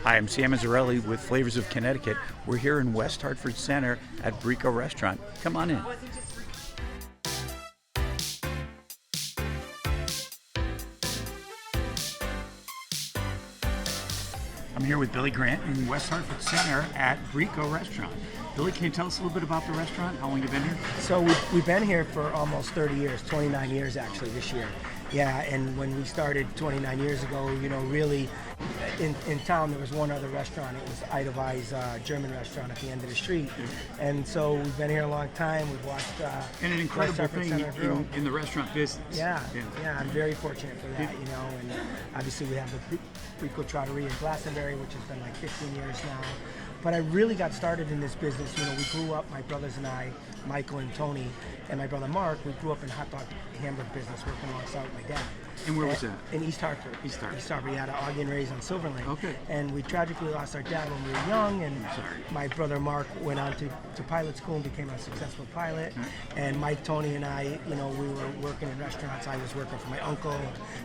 Hi, I'm Sam Mazzarelli with Flavors of Connecticut. We're here in West Hartford Center at Bricco restaurant. Come on in. I'm here with Billy Grant in West Hartford Center at Bricco restaurant. Billy, can you tell us a little bit about the restaurant? How long you've been here? So we've been here for almost 30 years, 29 years actually this year. Yeah, and when we started 29 years ago, really in town there was one other restaurant. It was Edelweiss German restaurant at the end of the street. And so we've been here a long time. We've watched and an incredible thing in the restaurant business. Yeah, I'm very fortunate for that, and obviously we have the Bricco Trattoria in Glastonbury, which has been like 15 years now. But I really got started in this business. We grew up, my brothers and I, Michael and Tony, and my brother Mark, we grew up in hot dog hamburger business working alongside with my dad. And where was that? In East Hartford. East Hartford. We had an Augie and Ray's on Silver Lake. Okay. And we tragically lost our dad when we were young, and my brother Mark went on to pilot school and became a successful pilot. And Mike, Tony, and I, we were working in restaurants. I was working for my uncle.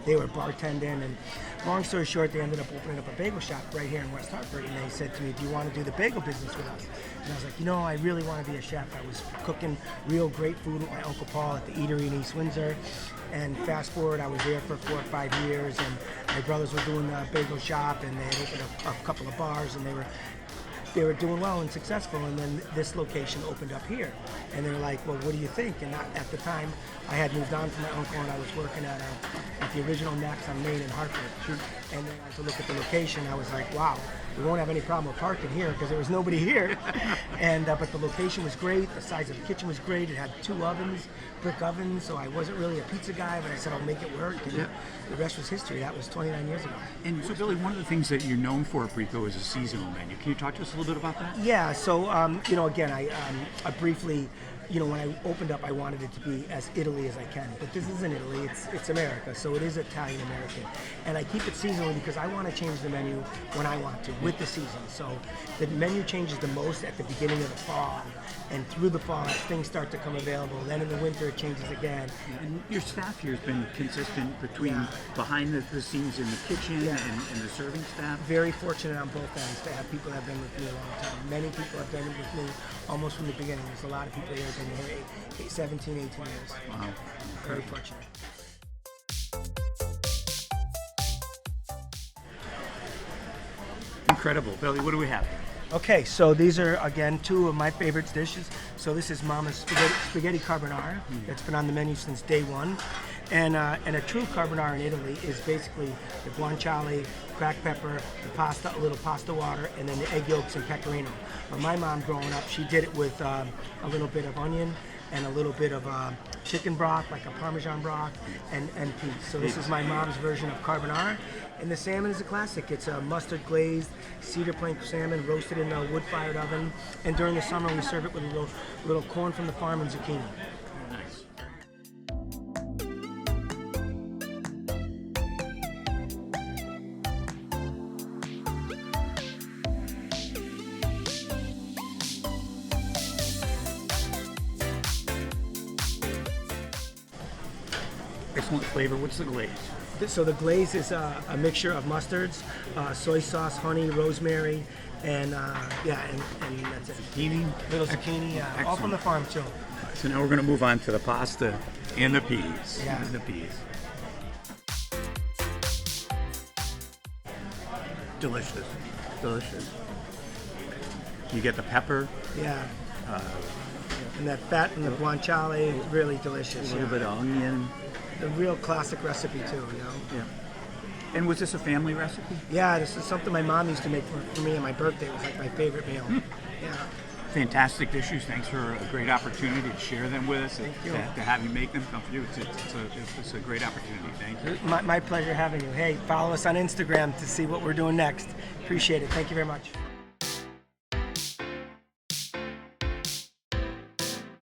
They were bartending. And long story short, they ended up opening up a bagel shop right here in West Hartford. And they said to me, "Do you want to do the bagel business with us?" And I was like, I really want to be a chef. I was cooking real great food with my Uncle Paul at the eatery in East Windsor. And fast forward, I was there for 4 or 5 years, and my brothers were doing a bagel shop, and they had opened a couple of bars, and they were doing well and successful. And then this location opened up here, and they were like, "Well, what do you think?" And at the time, I had moved on from my uncle, and I was working at the original Max on Main in Hartford. Sure. And then to look at the location, I was like, "Wow, we won't have any problem with parking here because there was nobody here." And but the location was great. The size of the kitchen was great. It had 2 ovens, brick ovens. So I wasn't really a pizza guy, but I said I'll make it work. And the rest was history. That was 29 years ago. And so, Billy, one of the things that you're known for at Bricco is a seasonal menu. Can you talk to us a little bit about that? Yeah. So again, I briefly. When I opened up, I wanted it to be as Italy as I can. But this isn't Italy, it's America, so it is Italian-American. And I keep it seasonal because I want to change the menu when I want to, with the season. So the menu changes the most at the beginning of the fall. And through the fall, as things start to come available. Then in the winter, it changes again. And your staff here has been consistent between behind the scenes in the kitchen and the serving staff? Very fortunate on both ends to have people that have been with me a long time. Many people have been with me almost from the beginning. There's a lot of people here who have been here 17, 18 years. Wow. Very fortunate. Incredible. Billy, what do we have here? Okay, so these are, again, 2 of my favorite dishes. So this is Mama's spaghetti carbonara. It's been on the menu since day one. And a true carbonara in Italy is basically the guanciale, cracked pepper, the pasta, a little pasta water, and then the egg yolks and pecorino. But my mom, growing up, she did it with a little bit of onion and a little bit of chicken broth, like a Parmesan broth, and peas. So this is my mom's version of carbonara. And the salmon is a classic. It's a mustard glazed cedar plank salmon roasted in a wood-fired oven. And during the summer, we serve it with a little corn from the farm and zucchini. Nice. Excellent flavor. What's the glaze? So the glaze is a mixture of mustards, soy sauce, honey, rosemary, and that's it. Zucchini? Little zucchini, all from the farm too. So now we're going to move on to the pasta and the peas. Yeah. The peas. Delicious. Delicious. You get the pepper. Yeah. And that fat and the guanciale is really delicious. A little bit of onion. The real classic recipe too, Yeah. And was this a family recipe? Yeah, this is something my mom used to make for me on my birthday. It was like my favorite meal. Yeah. Fantastic dishes. Thanks for a great opportunity to share them with us. Thank you. To have you make them come for you. It's a great opportunity. Thank you. My pleasure having you. Hey, follow us on Instagram to see what we're doing next. Appreciate it. Thank you very much.